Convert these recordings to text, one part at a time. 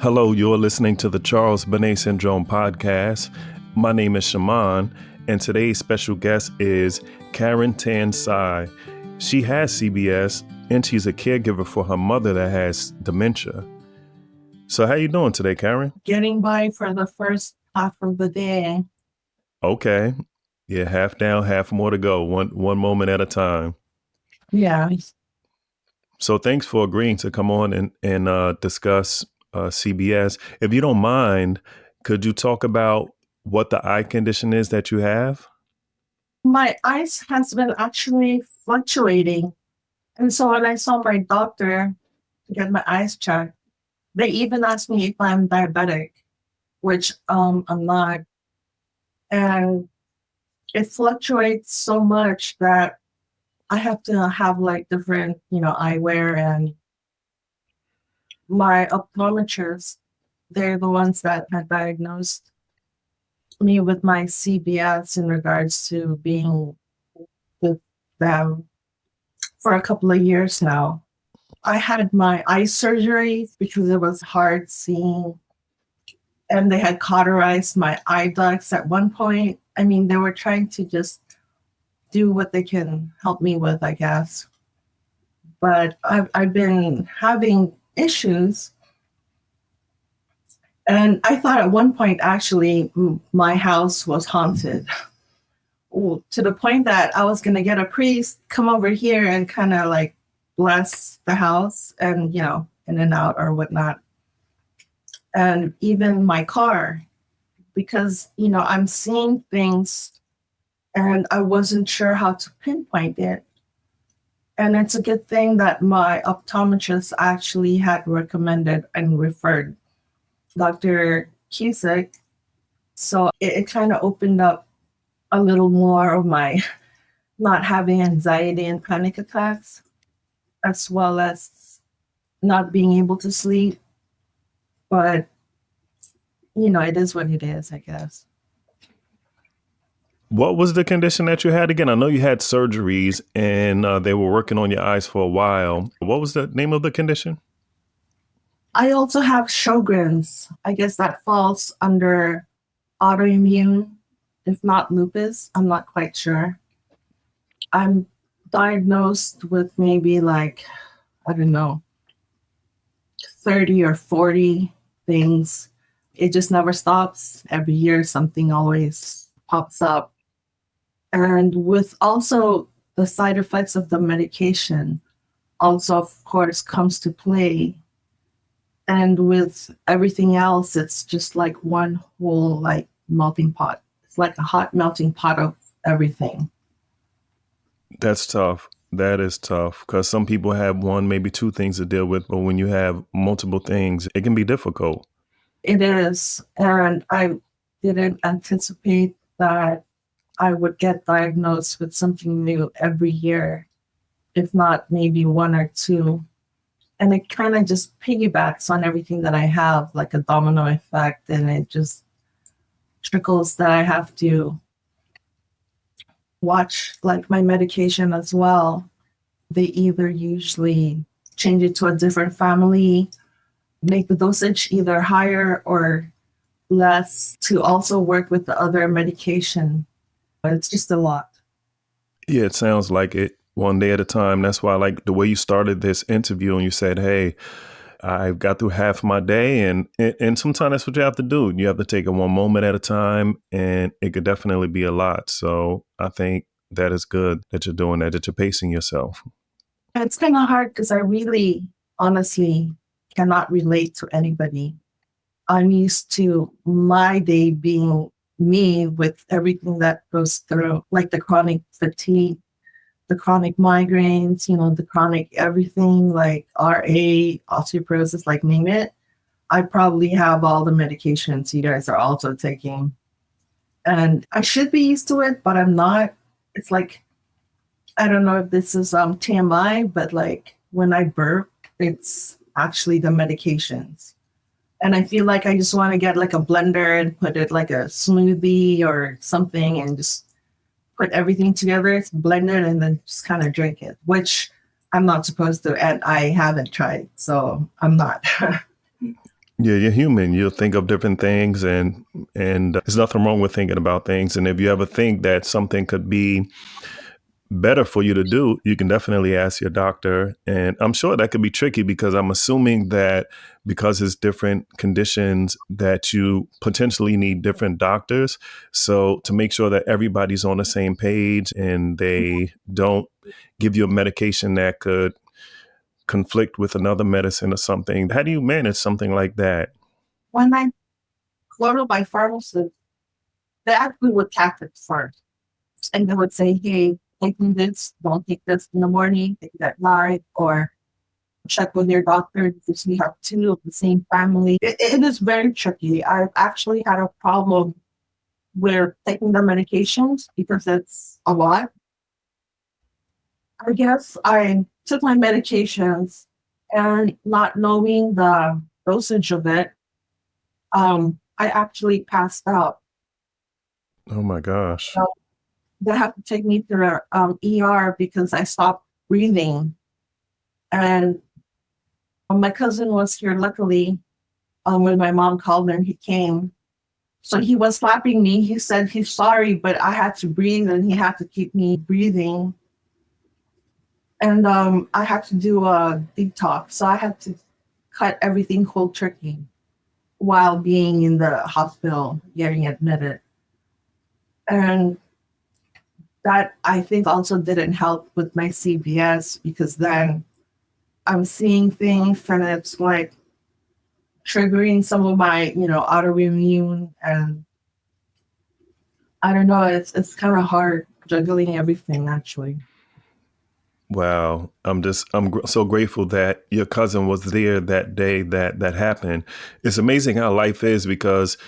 Hello, you're listening to the Charles Bonnet Syndrome Podcast. My name is Shaimond, and today's special guest is Karen Tan Sai. She has CBS, and she's a caregiver for her mother that has dementia. So how you doing today, Karen? Getting by for the first half of the day. Okay. Yeah, half down, half more to go. One moment at a time. Yeah. So thanks for agreeing to come on and discuss CBS. If you don't mind, could you talk about what the eye condition is that you have? My eyes has been actually fluctuating. And so when I saw my doctor to get my eyes checked, they even asked me if I'm diabetic, which I'm not. And it fluctuates so much that I have to have like different, eyewear, and my optometrists, they're the ones that had diagnosed me with my CBS in regards to being with them for a couple of years now. I had my eye surgery because it was hard seeing, and they had cauterized my eye ducts at one point. I mean, they were trying to just do what they can help me with, I guess. But I've been having issues. And I thought at one point, actually, my house was haunted. To the point that I was going to get a priest come over here and kind of like bless the house and, in and out or whatnot. And even my car, because, I'm seeing things and I wasn't sure how to pinpoint it. And it's a good thing that my optometrist actually had recommended and referred Dr. Cusick. So it kind of opened up a little more of my not having anxiety and panic attacks, as well as not being able to sleep. But, it is what it is, I guess. What was the condition that you had again? I know you had surgeries and they were working on your eyes for a while. What was the name of the condition? I also have Sjogren's. I guess that falls under autoimmune, if not lupus. I'm not quite sure. I'm diagnosed with maybe 30 or 40 things. It just never stops. Every year, something always pops up. And with also the side effects of the medication also, of course, comes to play. And with everything else, it's just like one whole melting pot. It's like a hot melting pot of everything. That's tough. That is tough because some people have one, maybe two things to deal with. But when you have multiple things, it can be difficult. It is. And I didn't anticipate that I would get diagnosed with something new every year, if not maybe one or two. And it kind of just piggybacks on everything that I have, like a domino effect, and it just trickles that I have to watch like my medication as well. They either usually change it to a different family, make the dosage either higher or less to also work with the other medication. But it's just a lot. Yeah, it sounds like it. One day at a time. That's why I like the way you started this interview and you said, hey, I've got through half my day. And sometimes that's what you have to do. You have to take it one moment at a time, and it could definitely be a lot. So I think that is good that you're doing that you're pacing yourself. It's kind of hard because I really, honestly, cannot relate to anybody. I'm used to my day being me with everything that goes through, like the chronic fatigue, the chronic migraines, the chronic everything like RA, osteoporosis, like name it. I probably have all the medications you guys are also taking. And I should be used to it, but I'm not. It's like, I don't know if this is TMI, but like when I burp, it's actually the medications. And I feel like I just want to get like a blender and put it like a smoothie or something and just put everything together, blend it, and then just kind of drink it, which I'm not supposed to, and I haven't tried, so I'm not. Yeah, you're human. You'll think of different things, and there's nothing wrong with thinking about things. And if you ever think that something could be better for you to do, you can definitely ask your doctor. And I'm sure that could be tricky because I'm assuming that because it's different conditions that you potentially need different doctors. So to make sure that everybody's on the same page and they don't give you a medication that could conflict with another medicine or something. How do you manage something like that? When I go to my pharmacist, they actually would tap it first. And they would say, hey, taking this, don't take this in the morning, take that at night, or check with your doctor because we have two of the same family. It is very tricky. I've actually had a problem with taking the medications because it's a lot. I guess I took my medications and not knowing the dosage of it, I actually passed out. Oh my gosh. So they have to take me to the ER because I stopped breathing. And my cousin was here, luckily, when my mom called him, he came. So he was slapping me. He said he's sorry, but I had to breathe and he had to keep me breathing. And I had to do a detox. So I had to cut everything cold turkey while being in the hospital, getting admitted. And that I think also didn't help with my CBS because then I'm seeing things and it's like triggering some of my, autoimmune, and I don't know, it's kind of hard juggling everything actually. Wow. So grateful that your cousin was there that day that happened. It's amazing how life is because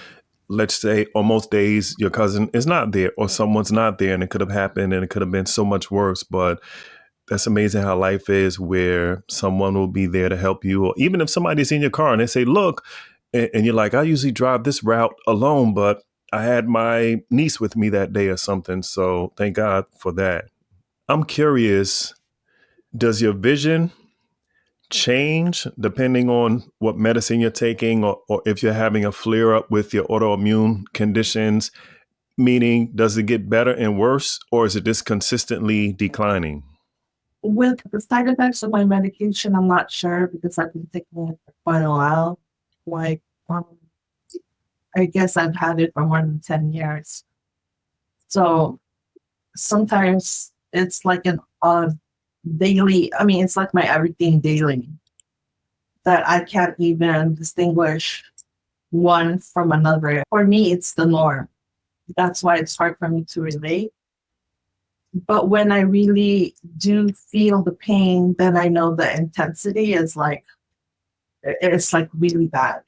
let's say on most days your cousin is not there or someone's not there and it could have happened and it could have been so much worse. But that's amazing how life is where someone will be there to help you. Or even if somebody's in your car and they say, look, and you're like, I usually drive this route alone, but I had my niece with me that day or something. So thank God for that. I'm curious, does your vision change depending on what medicine you're taking or if you're having a flare up with your autoimmune conditions? Meaning, does it get better and worse or is it just consistently declining? With the side effects of my medication, I'm not sure because I've been taking it for quite a while. Like, I guess I've had it for more than 10 years. So sometimes it's like an daily, it's like my everything daily that I can't even distinguish one from another. For me, it's the norm. That's why it's hard for me to relate. But when I really do feel the pain, then I know the intensity is like, it's like really bad.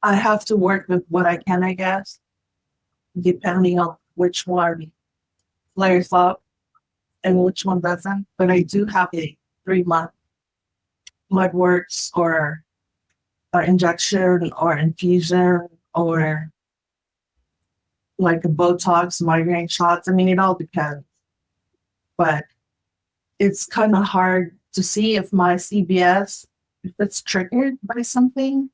I have to work with what I can, I guess, depending on which one flares up and which one doesn't. But I do have a 3-month blood works or injection or infusion or like a Botox, migraine shots. It all depends. But it's kind of hard to see if my CBS, if it's triggered by something,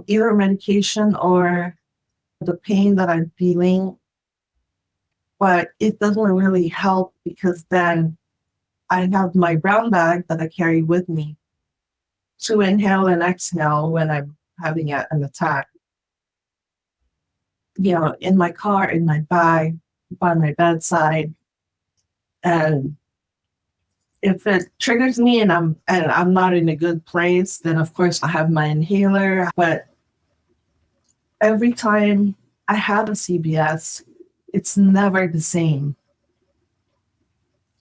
either medication or the pain that I'm feeling. But it doesn't really help because then I have my brown bag that I carry with me to inhale and exhale when I'm having an attack. In my car, in my bag, by my bedside. And if it triggers me and I'm not in a good place, then of course I have my inhaler. But every time I have a CBS, it's never the same.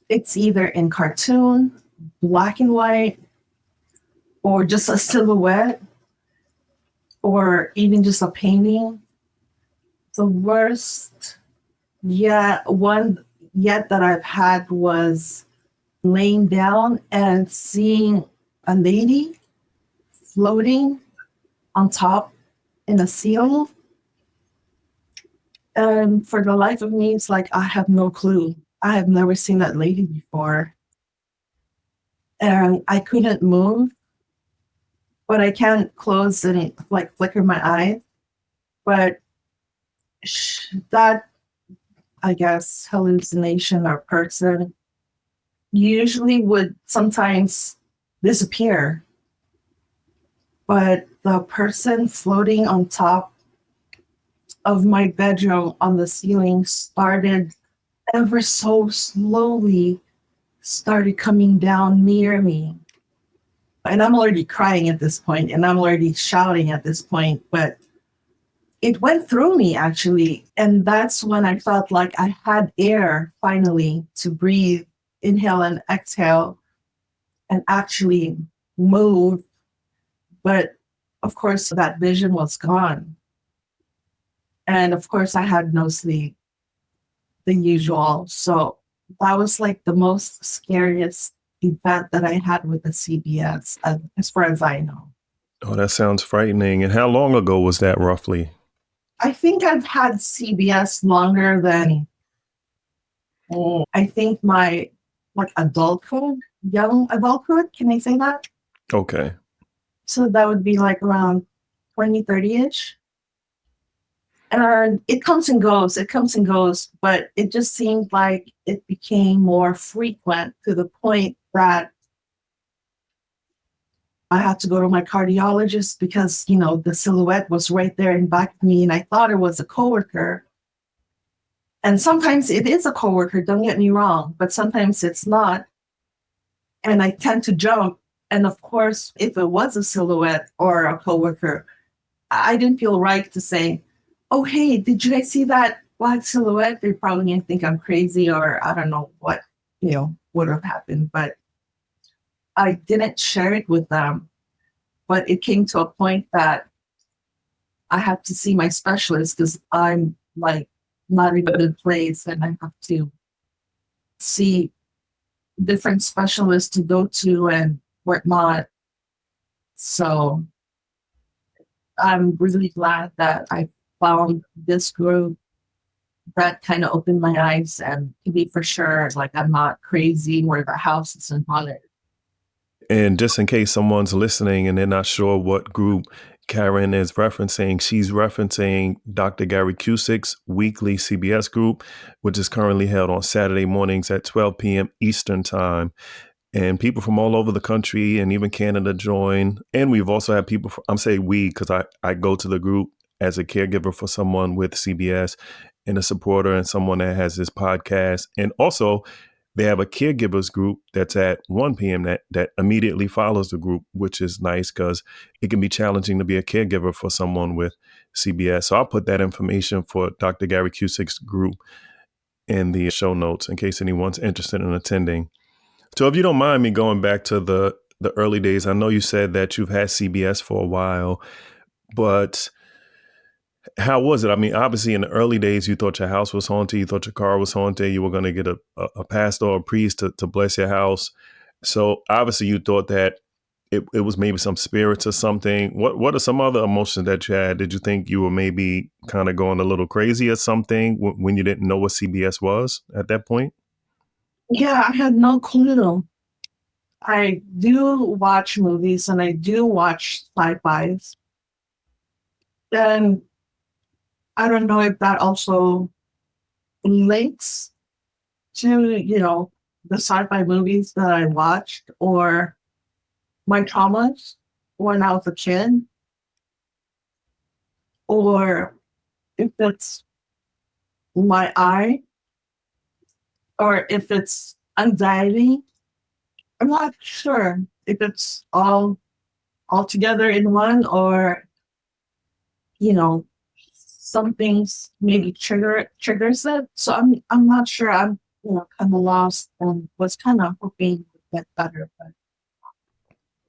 It's either in cartoon, black and white, or just a silhouette, or even just a painting. The worst one yet that I've had was laying down and seeing a lady floating on top in a ceiling. And for the life of me, it's like I have no clue. I have never seen that lady before. And I couldn't move, but I can't close and like flicker my eyes. But that, I guess, hallucination or person usually would sometimes disappear. But the person floating on top of my bedroom on the ceiling started ever so slowly started coming down near me. And I'm already crying at this point, and I'm already shouting at this point, but it went through me actually. And that's when I felt like I had air finally to breathe, inhale and exhale, and actually move. But of course, that vision was gone. And of course, I had no sleep, the usual. So that was like the most scariest event that I had with the CBS, as far as I know. Oh, that sounds frightening. And how long ago was that roughly? I think I've had CBS longer than, I think my adulthood, young adulthood. Can I say that? Okay. So that would be like around 20, 30-ish. And it comes and goes, but it just seemed like it became more frequent to the point that I had to go to my cardiologist because, the silhouette was right there in back of me and I thought it was a coworker. And sometimes it is a coworker, don't get me wrong, but sometimes it's not. And I tend to jump. And of course, if it was a silhouette or a coworker, I didn't feel right to say, oh, hey, did you guys see that black silhouette? They're probably going to think I'm crazy or I don't know what, would have happened. But I didn't share it with them. But it came to a point that I had to see my specialist because I'm like not in a good place and I have to see different specialists to go to and whatnot. So I'm really glad that I found this group that kind of opened my eyes and to be for sure, like I'm not crazy where the house isn't haunted. And just in case someone's listening and they're not sure what group Karen is referencing, she's referencing Dr. Gary Cusick's weekly CBS group, which is currently held on Saturday mornings at 12 p.m. Eastern time. And people from all over the country and even Canada join. And we've also had people, I'm saying we, because I go to the group as a caregiver for someone with CBS and a supporter and someone that has this podcast. And also they have a caregivers group that's at 1 p.m. that immediately follows the group, which is nice because it can be challenging to be a caregiver for someone with CBS. So I'll put that information for Dr. Gary Cusick's group in the show notes in case anyone's interested in attending. So if you don't mind me going back to the early days, I know you said that you've had CBS for a while, but how was it? I mean, obviously in the early days, you thought your house was haunted. You thought your car was haunted. You were going to get a pastor or a priest to bless your house. So obviously you thought that it was maybe some spirits or something. What are some other emotions that you had? Did you think you were maybe kind of going a little crazy or something when you didn't know what CBS was at that point? Yeah, I had no clue. I do watch movies and I do watch sci-fis. And I don't know if that also links to, the sci-fi movies that I watched or my traumas when I was a kid, or if it's my eye, or if it's anxiety. I'm not sure if it's all together in one or, some things maybe triggers it. So I'm not sure. I'm kind of lost and was kind of hoping to get better. But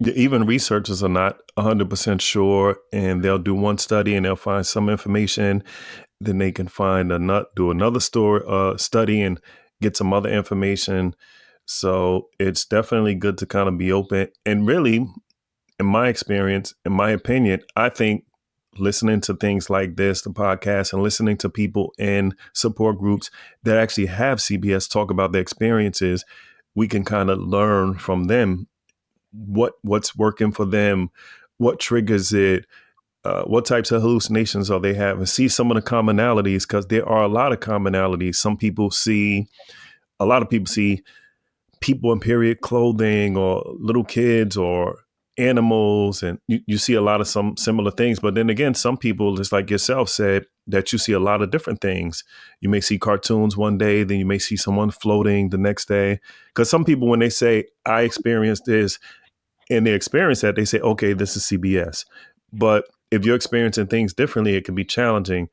Yeah, even researchers are not 100% sure, and they'll do one study and they'll find some information. Then they can do another study and get some other information. So it's definitely good to kind of be open. And really, in my experience, in my opinion, I think listening to things like this, the podcast, and listening to people in support groups that actually have CBS talk about their experiences, we can kind of learn from them what's working for them, what triggers it, what types of hallucinations are they having, see some of the commonalities, because there are a lot of commonalities. A lot of people see people in period clothing or little kids or animals, and you see a lot of some similar things. But then again, some people, just like yourself said, that you see a lot of different things. You may see cartoons one day, then you may see someone floating the next day. Because some people, when they say, I experienced this, and they experience that, they say, okay, this is CBS. But if you're experiencing things differently, it can be challenging.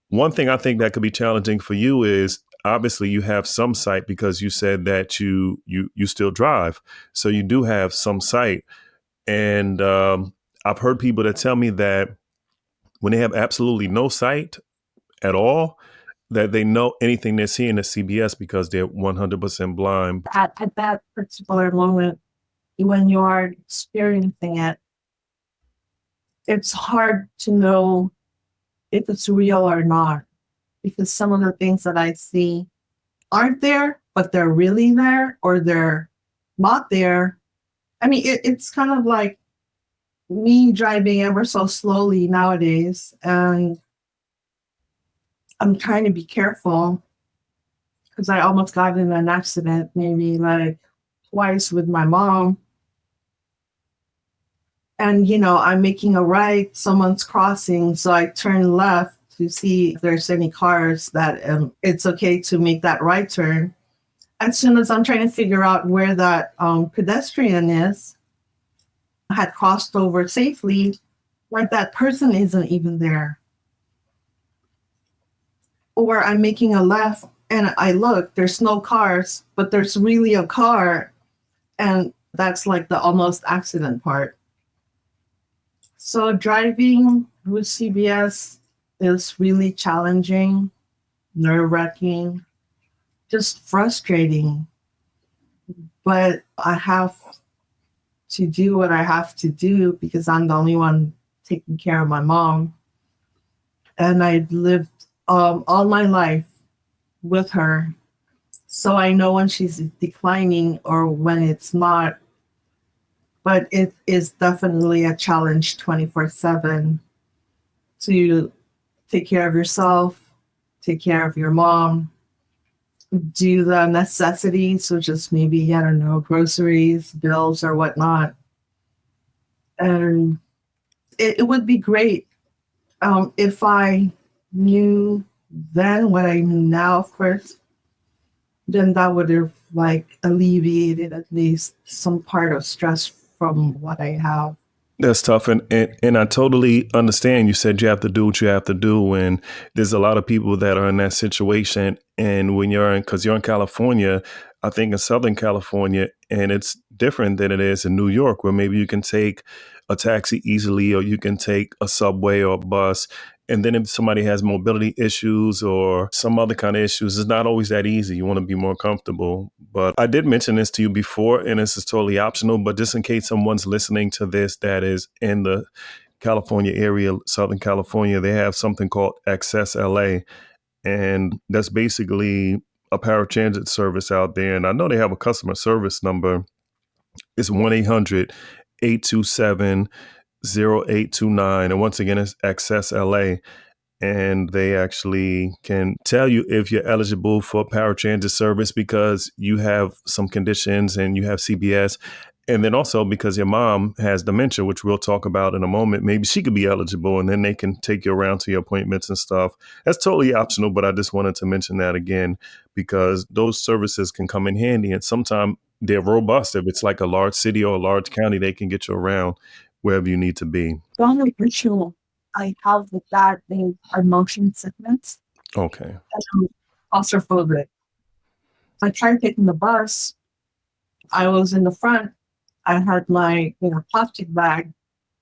One thing I think that could be challenging for you is, obviously you have some sight, because you said that you still drive, so you do have some sight. And I've heard people that tell me that when they have absolutely no sight at all, that they know anything they're seeing is CBS because they're 100% blind. At that particular moment, when you are experiencing it, it's hard to know if it's real or not, because some of the things that I see aren't there, but they're really there, or they're not there. I mean, it's kind of like me driving ever so slowly nowadays, and I'm trying to be careful because I almost got in an accident maybe like twice with my mom. And, I'm making a right, someone's crossing, so I turn left to see if there's any cars that it's okay to make that right turn. As soon as I'm trying to figure out where that pedestrian is, had crossed over safely, like that person isn't even there. Or I'm making a left and I look, there's no cars, but there's really a car. And that's like the almost accident part. So driving with CBS is really challenging, nerve-wracking, just frustrating. But I have to do what I have to do because I'm the only one taking care of my mom. And I've lived all my life with her. So I know when she's declining or when it's not. But it is definitely a challenge 24/7 to take care of yourself, take care of your mom, do the necessities, which is maybe, I don't know, groceries, bills, or whatnot. And it would be great if I knew then what I knew now, of course, then that would have like alleviated at least some part of stress from what I have. That's tough. And I totally understand. You said you have to do what you have to do. And there's a lot of people that are in that situation. And when because you're in California, I think in Southern California, and it's different than it is in New York, where maybe you can take a taxi easily, or you can take a subway or a bus. And then if somebody has mobility issues or some other kind of issues, it's not always that easy. You want to be more comfortable. But I did mention this to you before, and this is totally optional, but just in case someone's listening to this that is in the California area, Southern California, they have something called Access LA. And that's basically a paratransit service out there. And I know they have a customer service number. It's 1-800-827-0829. And once again, it's Access LA. And they actually can tell you if you're eligible for paratransit service because you have some conditions and you have CBS. And then also because your mom has dementia, which we'll talk about in a moment, maybe she could be eligible, and then they can take you around to your appointments and stuff. That's totally optional, but I just wanted to mention that again, because those services can come in handy, and sometimes they're robust. If it's like a large city or a large county, they can get you around wherever you need to be. The only issue I have with that is are motion sickness. Okay. And I'm claustrophobic. I tried taking the bus. I was in the front. I had my plastic bag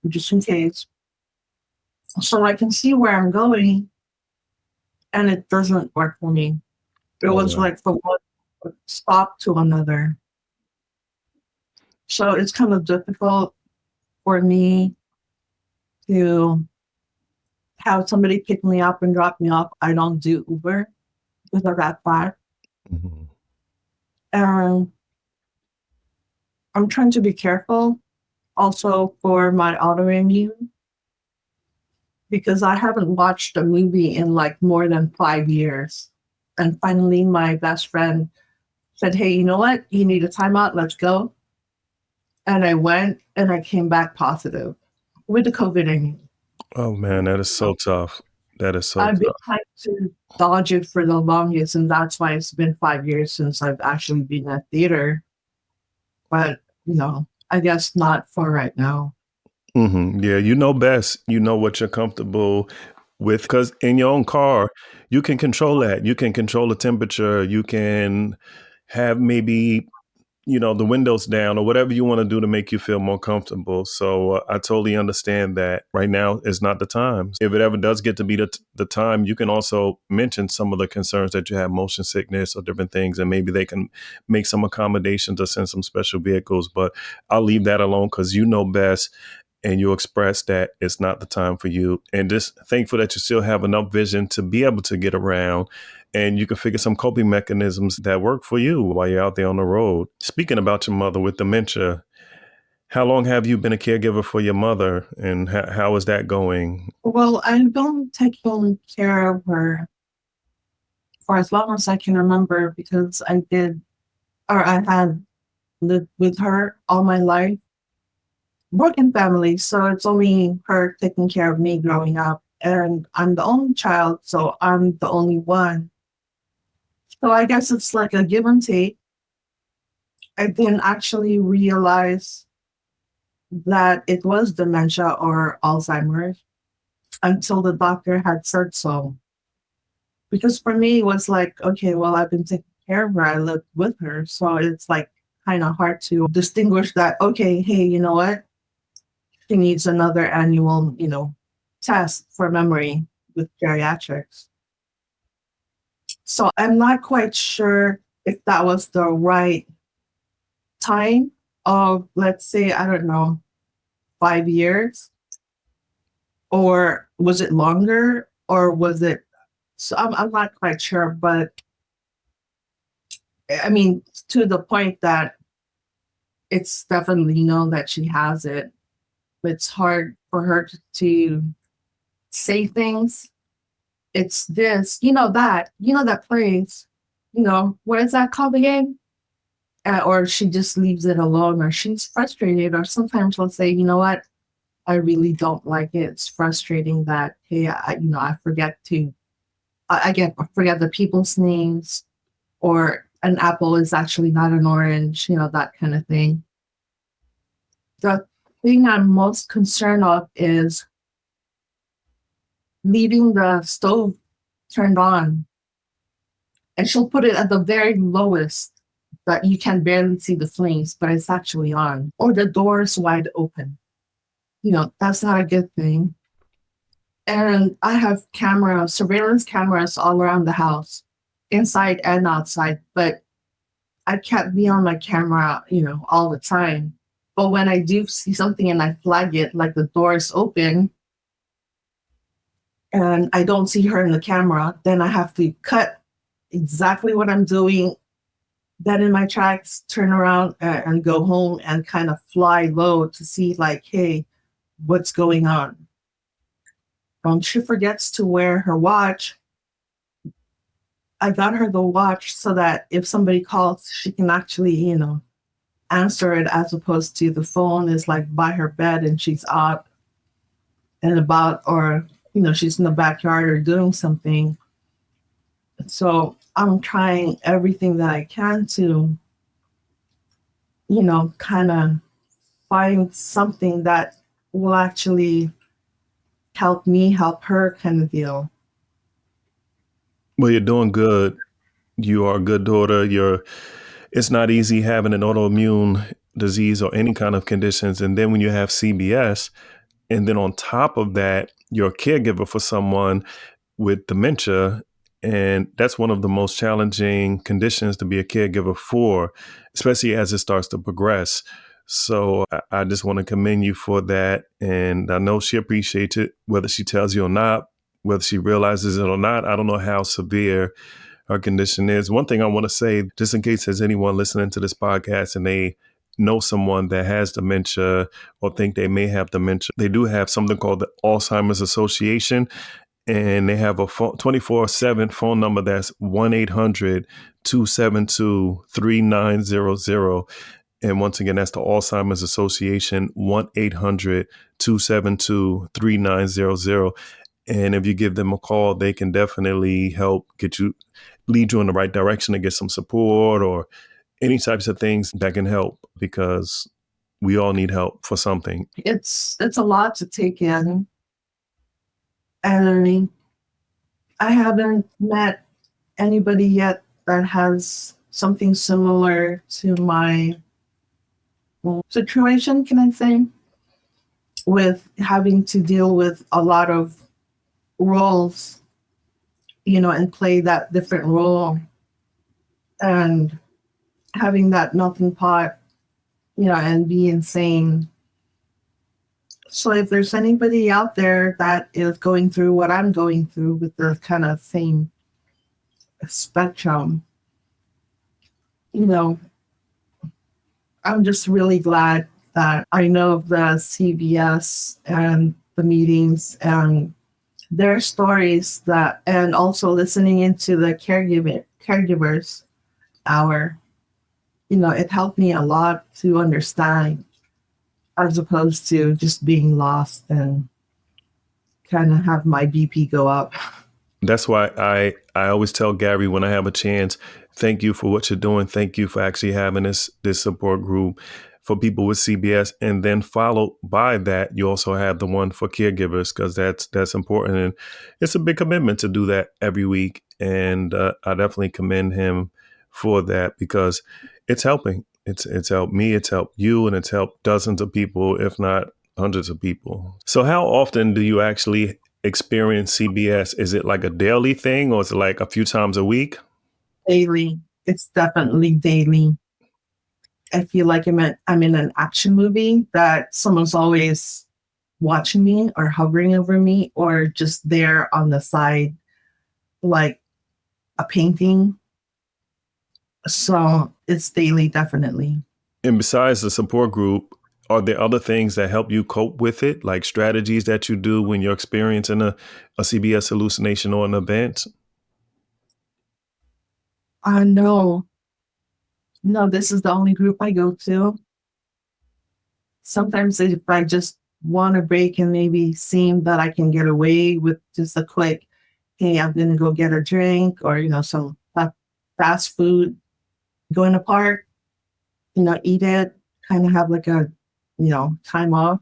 just in case. So I can see where I'm going, and it doesn't work for me. It was like from one stop to another. So it's kind of difficult for me to have somebody pick me up and drop me off. I don't do Uber because of that fact. Mm-hmm. And I'm trying to be careful also for my autoimmune, because I haven't watched a movie in like more than 5 years. And finally, my best friend said, "Hey, you know what? You need a timeout. Let's go." And I went and I came back positive with the COVID. Oh man, that is so tough. That is so I've been tough. trying to dodge it for the longest, and that's why it's been 5 years since I've actually been at theater. But, I guess not for right now. Yeah, you know best. You know what you're comfortable with because in your own car, you can control that. You can control the temperature. You can have maybe the windows down or whatever you want to do to make you feel more comfortable. So I totally understand that right now is not the time. If it ever does get to be the time, you can also mention some of the concerns that you have, motion sickness or different things, and maybe they can make some accommodations or send some special vehicles. But I'll leave that alone because you know best. And you express that it's not the time for you. And just thankful that you still have enough vision to be able to get around and you can figure some coping mechanisms that work for you while you're out there on the road. Speaking about your mother with dementia, how long have you been a caregiver for your mother and how is that going? Well, I've been taking care of her for as long as I can remember because I had lived with her all my life. Broken family, so it's only her taking care of me growing up. And I'm the only child, so I'm the only one. So I guess it's like a give and take. I didn't actually realize that it was dementia or Alzheimer's until the doctor had said so. Because for me, it was like, okay, well, I've been taking care of her. I lived with her. So it's like kind of hard to distinguish that, okay, hey, you know what? She needs another annual, test for memory with geriatrics. So I'm not quite sure if that was the right time of, let's say, I don't know, 5 years, or was it longer, or was it? So I'm not quite sure, but I mean, to the point that it's definitely known that she has it. It's hard for her to say things. It's this, that phrase, what is that called again? Or she just leaves it alone, or she's frustrated, or sometimes she'll say, you know what, I really don't like it. It's frustrating that, hey, I forget I forget the people's names, or an apple is actually not an orange, that kind of thing. The thing I'm most concerned of is leaving the stove turned on, and she'll put it at the very lowest that you can barely see the flames, but it's actually on, or the door's wide open. That's not a good thing. And I have surveillance cameras all around the house, inside and outside, but I can't be on my camera, all the time. But when I do see something and I flag it, like the door is open, and I don't see her in the camera, then I have to cut exactly what I'm doing, then in my tracks, turn around and go home and kind of fly low to see, like, hey, what's going on? She forgets to wear her watch. I got her the watch so that if somebody calls, she can actually, answer it, as opposed to the phone is like by her bed and she's out and about, or, she's in the backyard or doing something. So I'm trying everything that I can to, kind of find something that will actually help me help her, kind of deal. Well, you're doing good. You are a good daughter. It's not easy having an autoimmune disease or any kind of conditions. And then when you have CBS, and then on top of that, you're a caregiver for someone with dementia. And that's one of the most challenging conditions to be a caregiver for, especially as it starts to progress. So I just want to commend you for that. And I know she appreciates it, whether she tells you or not, whether she realizes it or not. I don't know how severe her condition is. One thing I want to say, just in case there's anyone listening to this podcast and they know someone that has dementia or think they may have dementia, they do have something called the Alzheimer's Association. And they have a 24/7 phone number that's 1-800-272-3900. And once again, that's the Alzheimer's Association, 1-800-272-3900. And if you give them a call, they can definitely help lead you in the right direction to get some support or any types of things that can help, because we all need help for something. It's a lot to take in. And I haven't met anybody yet that has something similar to my situation, can I say, with having to deal with a lot of roles, and play that different role, and having that melting pot, and be insane. So if there's anybody out there that is going through what I'm going through with the kind of same spectrum, I'm just really glad that I know of the CBS and the meetings and their stories, and also listening into the caregivers hour. It helped me a lot to understand, as opposed to just being lost and kind of have my BP go up. That's why I always tell Gary when I have a chance, thank you for what you're doing. Thank you for actually having this support group for people with CBS. And then followed by that, you also have the one for caregivers, because that's important. And it's a big commitment to do that every week. And I definitely commend him for that, because it's helping. It's helped me, it's helped you, and it's helped dozens of people, if not hundreds of people. So how often do you actually experience CBS? Is it like a daily thing, or is it like a few times a week? Daily. It's definitely daily. I feel like I'm in an action movie that someone's always watching me or hovering over me or just there on the side, like a painting. So it's daily, definitely. And besides the support group, are there other things that help you cope with it, like strategies that you do when you're experiencing a CBS hallucination or an event? No, this is the only group I go to. Sometimes if I just want a break and maybe seem that I can get away with just a quick, hey, I'm going to go get a drink or, some fast food, go in the park, eat it, kind of have like a, time off.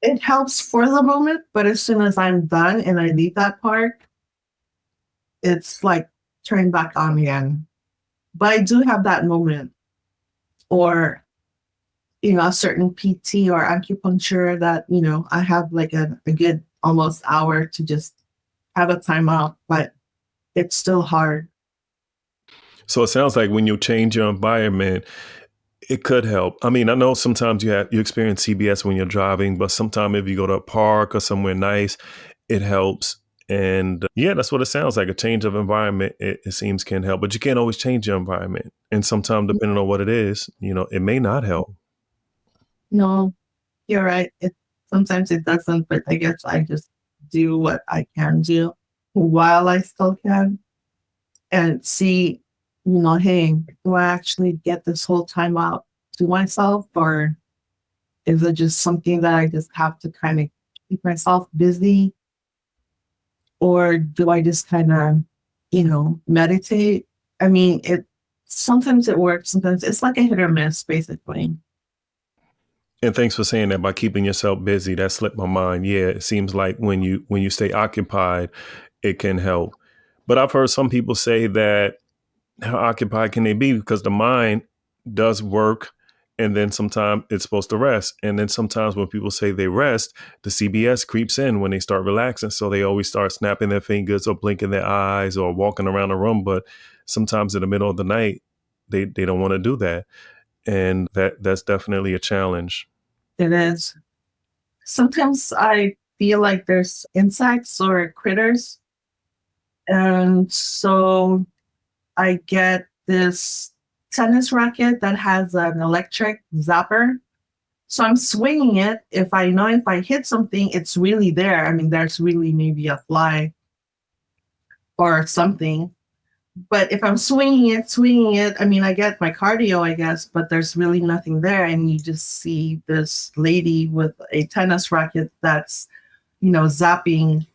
It helps for the moment, but as soon as I'm done and I leave that park, it's like turn back on again. But I do have that moment, or a certain PT or acupuncture that, I have like a good almost hour to just have a time out, but it's still hard. So it sounds like when you change your environment, it could help. I mean, I know sometimes you experience CBS when you're driving, but sometimes if you go to a park or somewhere nice, it helps. And yeah, that's what it sounds like. A change of environment, it seems, can help, but you can't always change your environment. And sometimes, depending on what it is, it may not help. No, you're right. Sometimes it doesn't, but I guess I just do what I can do while I still can and see, hey, do I actually get this whole time out to myself, or is it just something that I just have to kind of keep myself busy? Or do I just kind of, meditate? I mean, sometimes it works, sometimes it's like a hit or miss, basically. And thanks for saying that, by keeping yourself busy. That slipped my mind. Yeah, it seems like when you stay occupied, it can help. But I've heard some people say that, how occupied can they be? Because the mind does work, and then sometimes it's supposed to rest. And then sometimes when people say they rest, the CBS creeps in when they start relaxing. So they always start snapping their fingers or blinking their eyes or walking around the room. But sometimes in the middle of the night, they don't want to do that. And that's definitely a challenge. It is. Sometimes I feel like there's insects or critters. And so I get this tennis racket that has an electric zapper. So I'm swinging it. If I hit something, it's really there. I mean, there's really maybe a fly or something. But if I'm swinging it, I mean, I get my cardio, I guess, but there's really nothing there. And you just see this lady with a tennis racket that's, zapping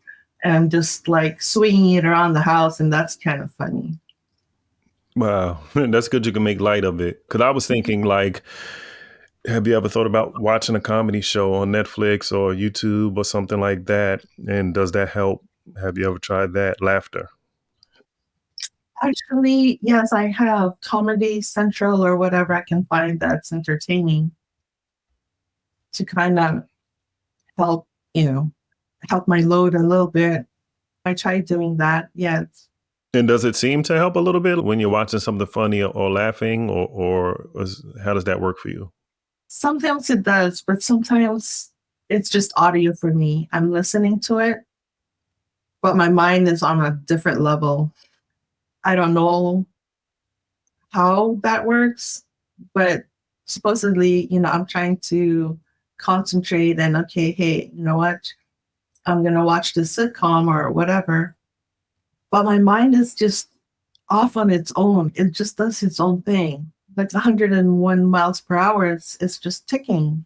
and just like swinging it around the house. And that's kind of funny. Wow. That's good you can make light of it. Because I was thinking, like, have you ever thought about watching a comedy show on Netflix or YouTube or something like that? And does that help? Have you ever tried that? Laughter. Actually, yes, I have Comedy Central or whatever I can find that's entertaining to kind of help, help my load a little bit. I tried doing that. Yes. And does it seem to help a little bit when you're watching something funny or laughing, how does that work for you? Sometimes it does, but sometimes it's just audio for me. I'm listening to it, but my mind is on a different level. I don't know how that works, but supposedly, I'm trying to concentrate and okay, hey, you know what? I'm going to watch the sitcom or whatever. But my mind is just off on its own. It just does its own thing. Like 101 miles per hour, it's just ticking.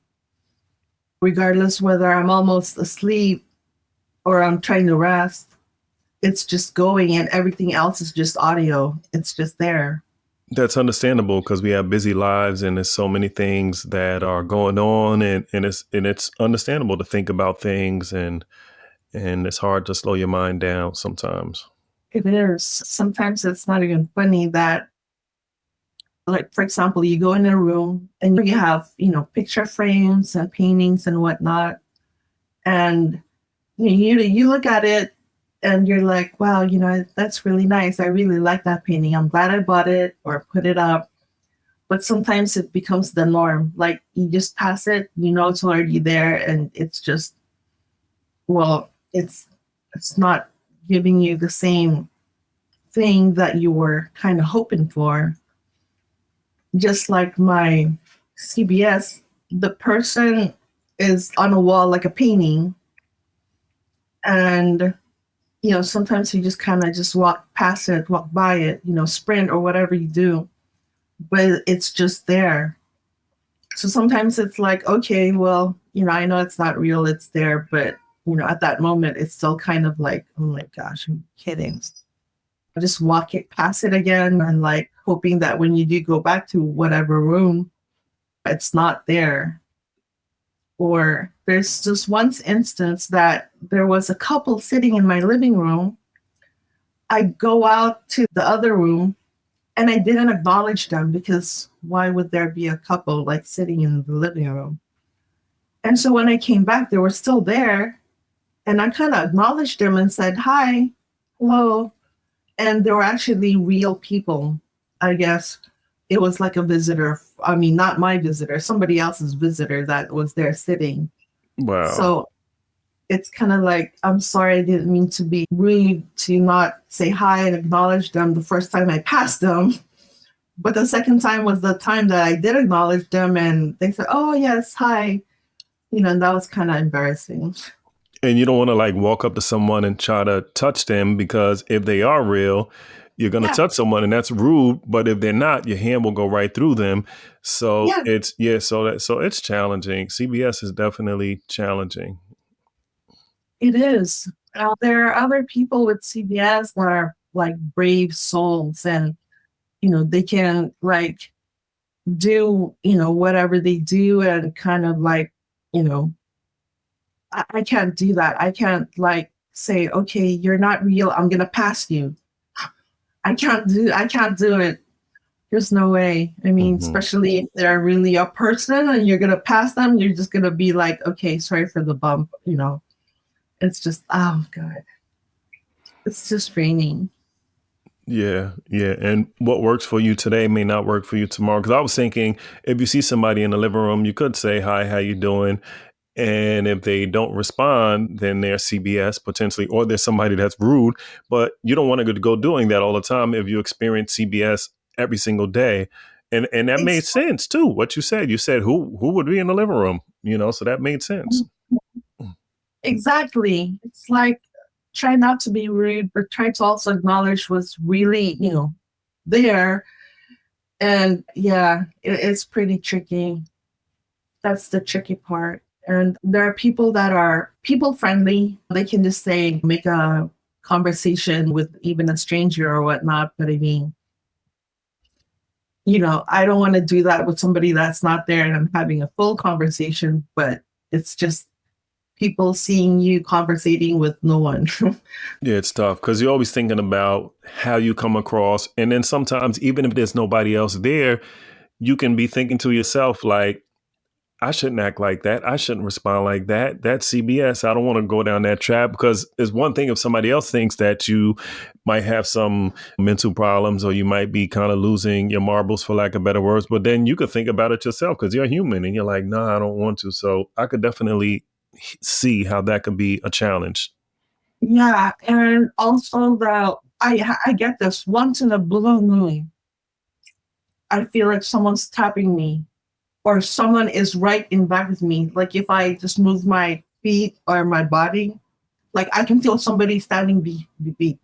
Regardless whether I'm almost asleep or I'm trying to rest, it's just going and everything else is just audio. It's just there. That's understandable because we have busy lives and there's so many things that are going on and it's understandable to think about things and it's hard to slow your mind down sometimes. It is. Sometimes it's not even funny that, like, for example, you go in a room and you have, picture frames and paintings and whatnot. And you look at it and you're like, wow, that's really nice. I really like that painting. I'm glad I bought it or put it up. But sometimes it becomes the norm. Like you just pass it, it's already there. And it's just, well, it's not giving you the same thing that you were kind of hoping for. Just like my CBS, the person is on a wall like a painting. And, sometimes you just kind of just walk past it, walk by it, sprint or whatever you do. But it's just there. So sometimes it's like, okay, well, I know it's not real, it's there, but at that moment, it's still kind of like, oh my gosh, I'm kidding. I just walk it past it again and like hoping that when you do go back to whatever room, it's not there. Or there's just one instance that there was a couple sitting in my living room. I go out to the other room and I didn't acknowledge them because why would there be a couple like sitting in the living room? And so when I came back, they were still there. And I kind of acknowledged them and said, hi, hello. And they were actually real people, I guess. It was like a visitor. I mean, not my visitor, somebody else's visitor that was there sitting. Wow. So it's kind of like, I'm sorry, I didn't mean to be rude to not say hi and acknowledge them the first time I passed them. But the second time was the time that I did acknowledge them and they said, oh, yes, hi. And that was kind of embarrassing. And you don't want to like walk up to someone and try to touch them because if they are real, you're going to touch someone and that's rude. But if they're not, your hand will go right through them. So it's challenging. CBS is definitely challenging. It is. There are other people with CBS that are like brave souls and, they can like do, whatever they do and kind of like, I can't do that. I can't like say, okay, you're not real. I'm going to pass you. I can't do it. There's no way. I mean, especially if they're really a person and you're going to pass them, you're just going to be like, okay, sorry for the bump. It's just, oh God, it's just raining. Yeah. And what works for you today may not work for you tomorrow. Because I was thinking if you see somebody in the living room, you could say, hi, how you doing? And if they don't respond, then they're CBS potentially, or there's somebody that's rude. But you don't want to go doing that all the time if you experience CBS every single day. And that made sense too. What you said who would be in the living room, so that made sense. Exactly. It's like try not to be rude, but try to also acknowledge what's really, there. And yeah, it's pretty tricky. That's the tricky part. And there are people that are people friendly. They can just say, make a conversation with even a stranger or whatnot. But I mean, I don't want to do that with somebody that's not there and I'm having a full conversation, but it's just people seeing you conversating with no one. Yeah, it's tough because you're always thinking about how you come across. And then sometimes, even if there's nobody else there, you can be thinking to yourself, like, I shouldn't act like that. I shouldn't respond like that. That's CBS. I don't want to go down that trap because it's one thing if somebody else thinks that you might have some mental problems or you might be kind of losing your marbles, for lack of better words. But then you could think about it yourself because you're human and you're like, no, I don't want to. So I could definitely see how that could be a challenge. Yeah. And also that I get this once in a blue moon. I feel like someone's tapping me or someone is right in back of me. Like if I just move my feet or my body, like I can feel somebody standing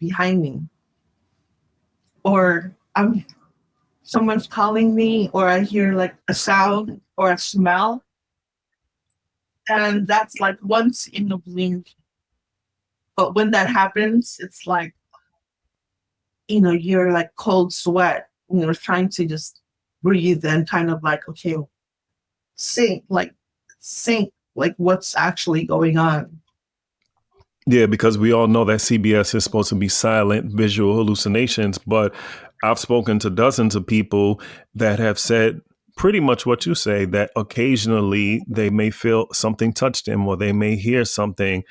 behind me, or someone's calling me, or I hear like a sound or a smell, and that's like once in the blue. But when that happens, it's like you're like cold sweat, trying to just breathe and kind of like okay, sync like what's actually going on. Yeah, because we all know that CBS is supposed to be silent visual hallucinations, but I've spoken to dozens of people that have said pretty much what you say, that occasionally they may feel something touch them or they may hear something,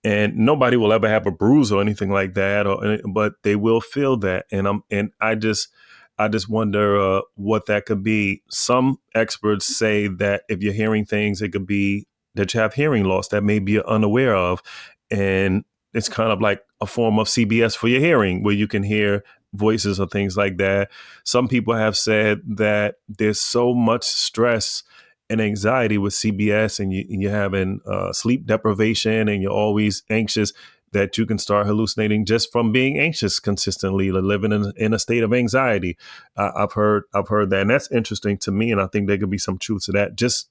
and nobody will ever have a bruise or anything like that, but they will feel that. And I just wonder what that could be. Some experts say that if you're hearing things, it could be that you have hearing loss that maybe you're unaware of. And it's kind of like a form of CBS for your hearing, where you can hear voices or things like that. Some people have said that there's so much stress and anxiety with CBS, and you're having sleep deprivation and you're always anxious, that you can start hallucinating just from being anxious consistently, living in a state of anxiety. I've heard that, and that's interesting to me. And I think there could be some truth to that, just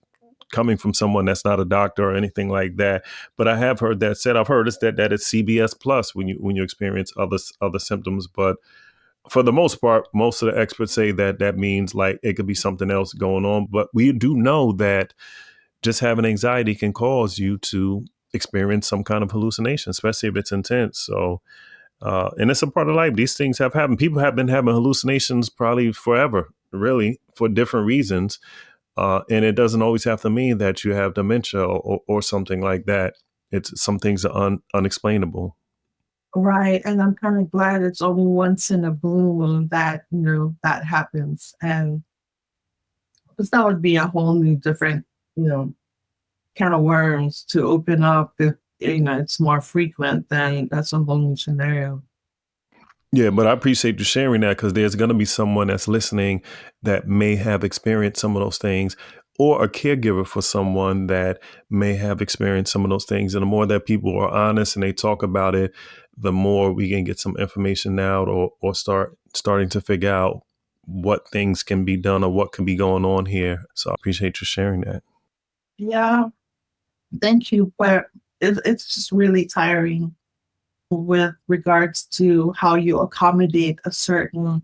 coming from someone that's not a doctor or anything like that. But I have heard that said. I've heard that it's CBS plus when you experience other symptoms. But for the most part, most of the experts say that means like it could be something else going on. But we do know that just having anxiety can cause you to experience some kind of hallucination, especially if it's intense. So, and it's a part of life. These things have happened. People have been having hallucinations probably forever, really, for different reasons. And it doesn't always have to mean that you have dementia or something like that. It's some things are unexplainable. Right. And I'm kind of glad it's only once in a blue moon that, that happens. And because that would be a whole new different, can of worms to open up if, it's more frequent, then that's a whole new scenario. Yeah, but I appreciate you sharing that because there's going to be someone that's listening that may have experienced some of those things, or a caregiver for someone that may have experienced some of those things. And the more that people are honest and they talk about it, the more we can get some information out or starting to figure out what things can be done or what can be going on here. So I appreciate you sharing that. Yeah, thank you. But it's just really tiring with regards to how you accommodate a certain,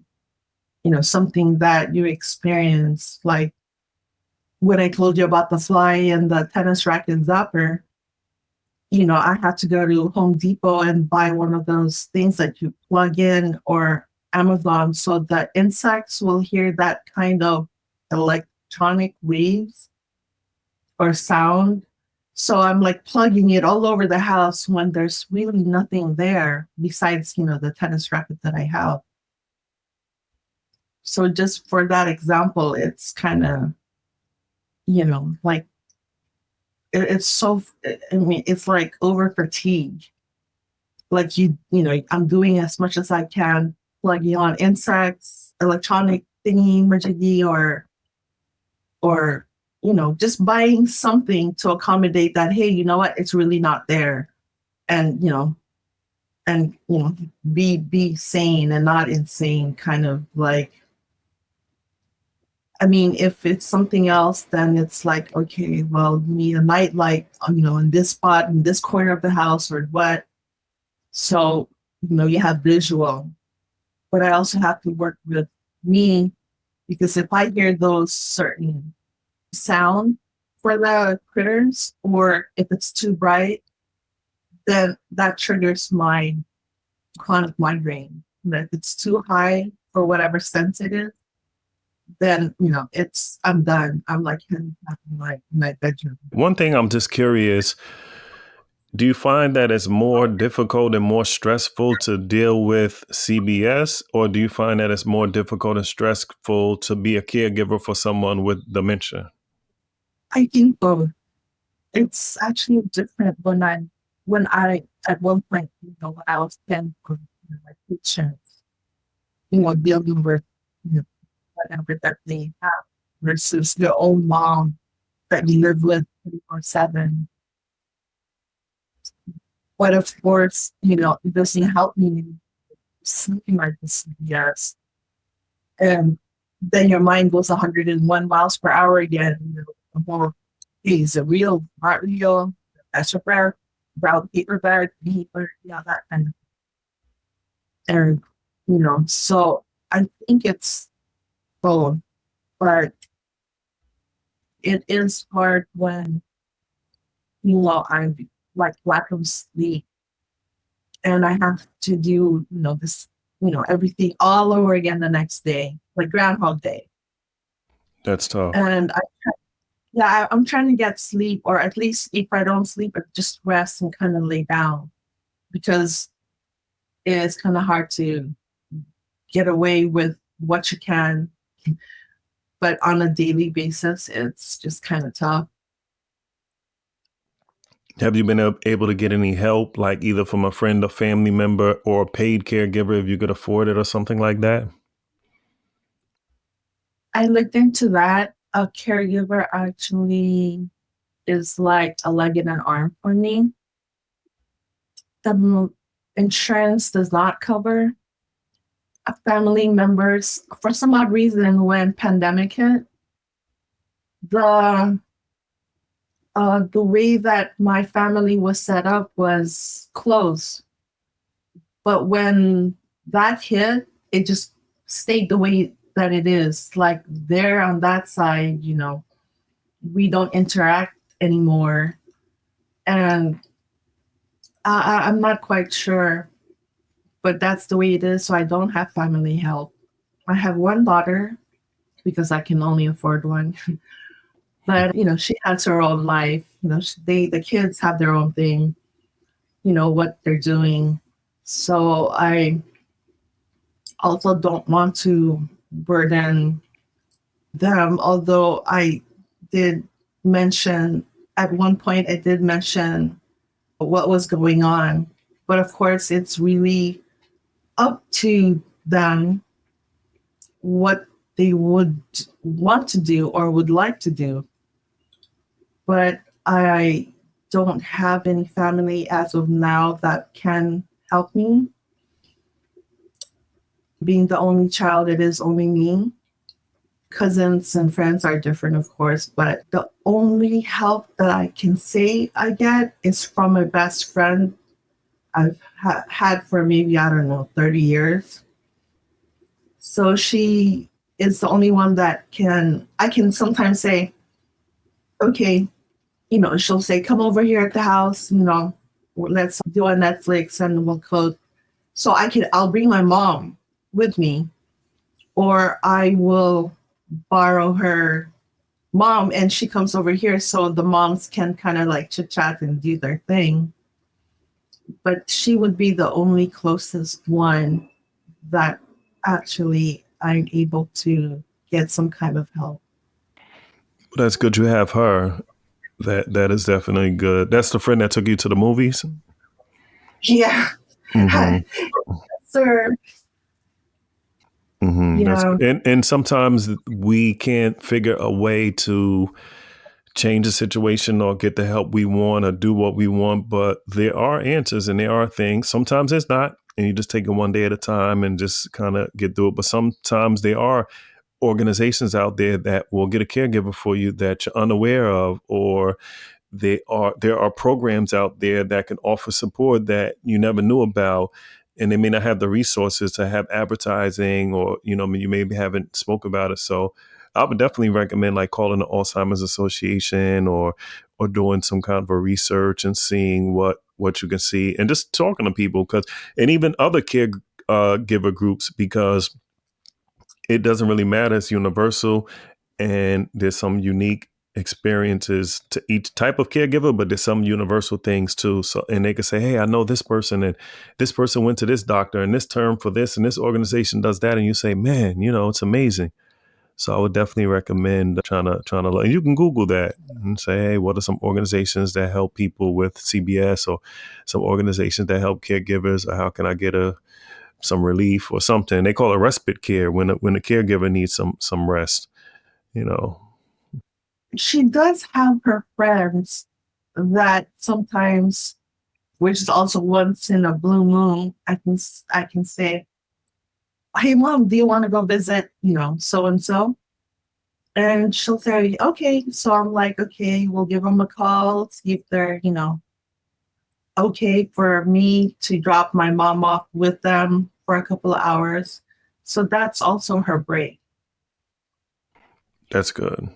something that you experience. Like when I told you about the fly and the tennis racket zapper, I had to go to Home Depot and buy one of those things that you plug in, or Amazon, so that insects will hear that kind of electronic waves or sound. So I'm like plugging it all over the house when there's really nothing there besides, the tennis racket that I have. So just for that example, it's kind of, like it's so, I mean, it's like over fatigue. Like I'm doing as much as I can, plugging on insects, electronic thingy majiggy or just buying something to accommodate that. Hey, you know what? It's really not there, and be sane and not insane. Kind of like, I mean, if it's something else, then it's like, okay, well, you need a night light, in this spot, in this corner of the house, or what. So, you have visual. But I also have to work with me, because if I hear those certain sound for the critters, or if it's too bright, then that triggers my chronic migraine. And if it's too high for whatever sense it is, then I'm done. I'm like in my bedroom. One thing I'm just curious, do you find that it's more difficult and more stressful to deal with CBS, or do you find that it's more difficult and stressful to be a caregiver for someone with dementia? I think both. It's actually different when I at one point, when I was 10, my patients, dealing with whatever that they have versus their own mom that you live with 24/7. But of course, it doesn't help me sleeping like this. Yes. And then your mind goes 101 miles per hour again. Well, is it real, not real? That's a prayer, brown paper bag, paper, that kind of. And, so I think it's both, but it is hard when, I'm like lack of sleep and I have to do, this, everything all over again the next day, like Groundhog Day. That's tough. And I'm trying to get sleep, or at least if I don't sleep, I just rest and kind of lay down, because it's kind of hard to get away with what you can. But on a daily basis, it's just kind of tough. Have you been able to get any help, like either from a friend, a family member, or a paid caregiver if you could afford it or something like that? I looked into that. A caregiver actually is like a leg and an arm for me. The insurance does not cover family members. For some odd reason, when pandemic hit, the way that my family was set up was closed. But when that hit, it just stayed the way that it is. Like there on that side, we don't interact anymore. And I'm not quite sure, but that's the way it is. So I don't have family help. I have one daughter because I can only afford one. But, she has her own life. The kids have their own thing, what they're doing. So I also don't want to burden them, although I did mention, at one point I did mention what was going on. But of course, it's really up to them what they would want to do or would like to do. But I don't have any family as of now that can help me. Being the only child, it is only me. Cousins and friends are different, of course, but the only help that I can say I get is from my best friend I've had for maybe, 30 years. So she is the only one that I can sometimes say, okay, she'll say, come over here at the house, let's do a Netflix and we'll cook. So I'll bring my mom with me, or I will borrow her mom and she comes over here so the moms can kind of like chit chat and do their thing. But she would be the only closest one that actually I'm able to get some kind of help. That's good you have her. That is definitely good. That's the friend that took you to the movies? Yeah. Mm-hmm. Sir. Mm-hmm. That's Yeah. good. And sometimes we can't figure a way to change the situation or get the help we want or do what we want, but there are answers and there are things. Sometimes it's not, and you just take it one day at a time and just kind of get through it. But sometimes there are organizations out there that will get a caregiver for you that you're unaware of, or there are programs out there that can offer support that you never knew about, and they may not have the resources to have advertising, or you maybe haven't spoke about it. So I would definitely recommend like calling the Alzheimer's Association, or doing some kind of a research and seeing what you can see, and just talking to people, and even other caregiver groups, because it doesn't really matter. It's universal, and there's some unique experiences to each type of caregiver, but there's some universal things too. So, and they can say, hey, I know this person, and this person went to this doctor, and this term for this, and this organization does that. And you say, man, it's amazing. So I would definitely recommend trying to learn. You can Google that and say, hey, what are some organizations that help people with CBS, or some organizations that help caregivers, or how can I get some relief or something? They call it respite care when the caregiver needs some rest. She does have her friends that sometimes, which is also once in a blue moon, I can say, hey mom, do you want to go visit, so and so? And she'll say, okay. So I'm like, okay, we'll give them a call, see if they're, okay for me to drop my mom off with them for a couple of hours. So that's also her break. That's good.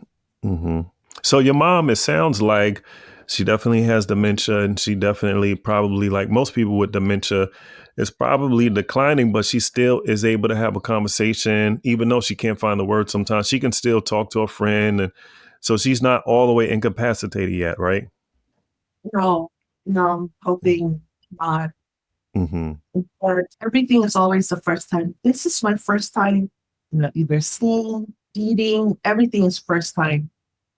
So your mom, it sounds like she definitely has dementia, and she definitely, probably like most people with dementia, is probably declining, but she still is able to have a conversation, even though she can't find the words sometimes. She can still talk to a friend. And so she's not all the way incapacitated yet, right? No, I'm hoping not. Mm-hmm. But everything is always the first time. This is my first time, either seeing, eating, everything is first time.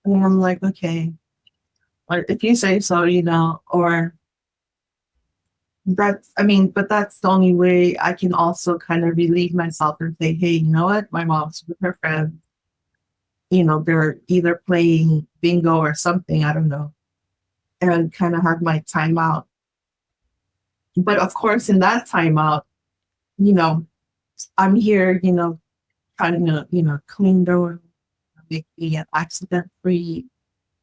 And I'm like, okay, or if you say so, or but that's the only way I can also kind of relieve myself and say, hey, you know what? My mom's with her friend. They're either playing bingo or something, I don't know, and kind of have my time out. But of course, in that time out, you know, I'm here, trying to, clean the room, make me an accident free,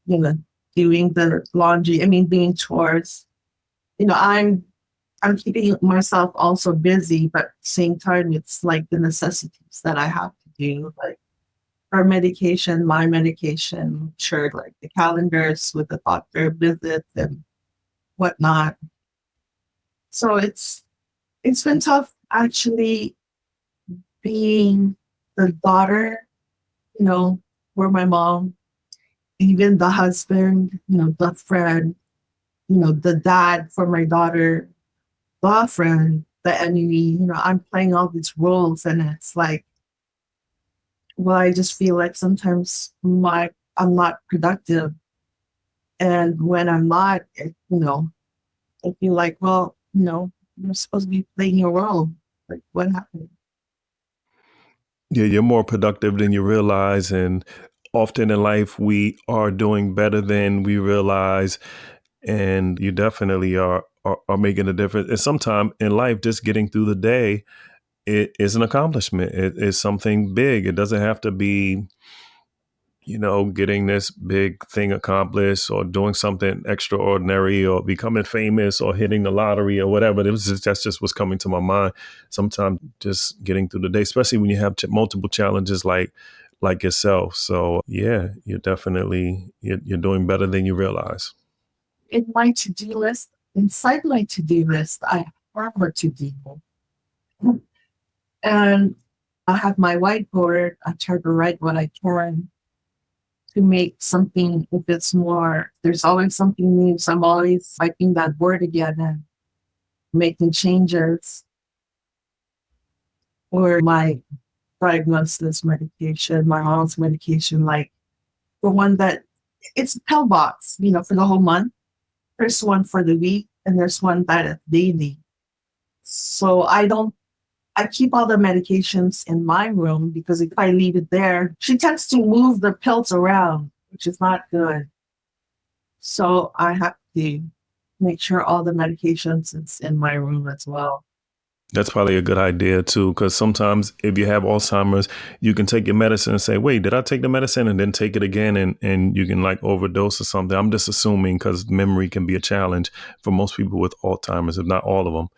you know, doing the laundry, doing chores. I'm keeping myself also busy, but at the same time, it's like the necessities that I have to do, like our medication, my medication, sure, like the calendars with the doctor visits and whatnot. So it's been tough actually being the daughter, for my mom, even the husband, the friend, the dad for my daughter, the friend, the enemy. I'm playing all these roles, and it's like, well, I just feel like sometimes I'm not productive, and when I'm not, I feel like, well, you're supposed to be playing your role. Like, what happened? Yeah, you're more productive than you realize. And often in life, we are doing better than we realize. And you definitely are making a difference. And sometimes in life, just getting through the day, it is an accomplishment. It is something big. It doesn't have to be, getting this big thing accomplished, or doing something extraordinary, or becoming famous, or hitting the lottery, or whatever. That's just what's coming to my mind. Sometimes just getting through the day, especially when you have multiple challenges like yourself. So yeah, you're doing better than you realize. In my to-do list, inside my to-do list, I have far more to do. And I have my whiteboard. I try to write what I can to make something, if it's more, there's always something new. So I'm always typing that word again and making changes. Or my diagnosis medication, my mom's medication, like the one that it's a pill box, for the whole month. There's one for the week, and there's one that is daily. So I I keep all the medications in my room because if I leave it there, she tends to move the pills around, which is not good. So I have to make sure all the medications is in my room as well. That's probably a good idea too, because sometimes if you have Alzheimer's, you can take your medicine and say, wait, did I take the medicine? And then take it again and you can like overdose or something. I'm just assuming because memory can be a challenge for most people with Alzheimer's, if not all of them.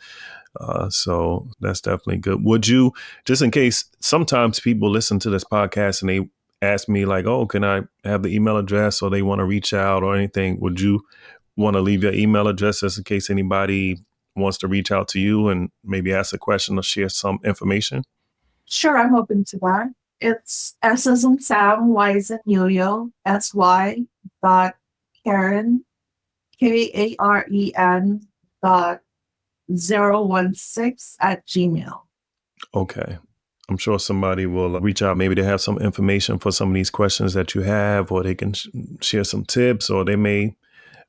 So that's definitely good. Would you, just in case, sometimes people listen to this podcast and they ask me like, oh, can I have the email address or they want to reach out or anything? Would you want to leave your email address just in case anybody wants to reach out to you and maybe ask a question or share some information? Sure, I'm open to that. It's S as in Sam, Y as in Yo-Yo, SY Karen, KAREN .016@gmail. Okay. I'm sure somebody will reach out. Maybe they have some information for some of these questions that you have, or they can share some tips, or they may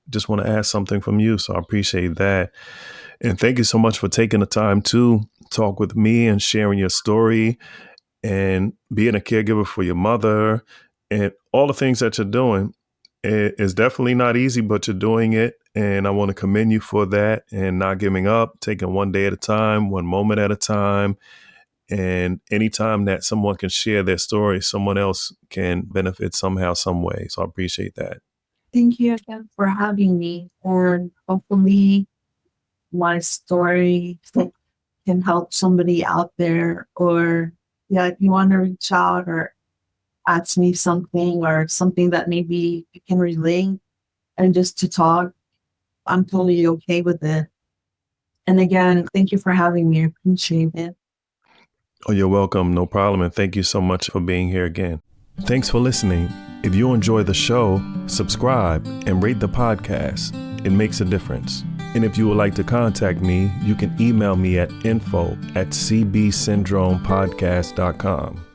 just want to ask something from you. So I appreciate that. And thank you so much for taking the time to talk with me and sharing your story and being a caregiver for your mother and all the things that you're doing. It's definitely not easy, but you're doing it. And I want to commend you for that and not giving up, taking one day at a time, one moment at a time. And anytime that someone can share their story, someone else can benefit somehow, some way. So I appreciate that. Thank you again for having me. And hopefully my story can help somebody out there. Or if you want to reach out or ask me something or something that maybe you can relate and just to talk, I'm totally okay with it. And again, thank you for having me. I appreciate it. Oh, you're welcome. No problem. And thank you so much for being here again. Thanks for listening. If you enjoy the show, subscribe and rate the podcast. It makes a difference. And if you would like to contact me, you can email me at info@cbsyndromepodcast.com.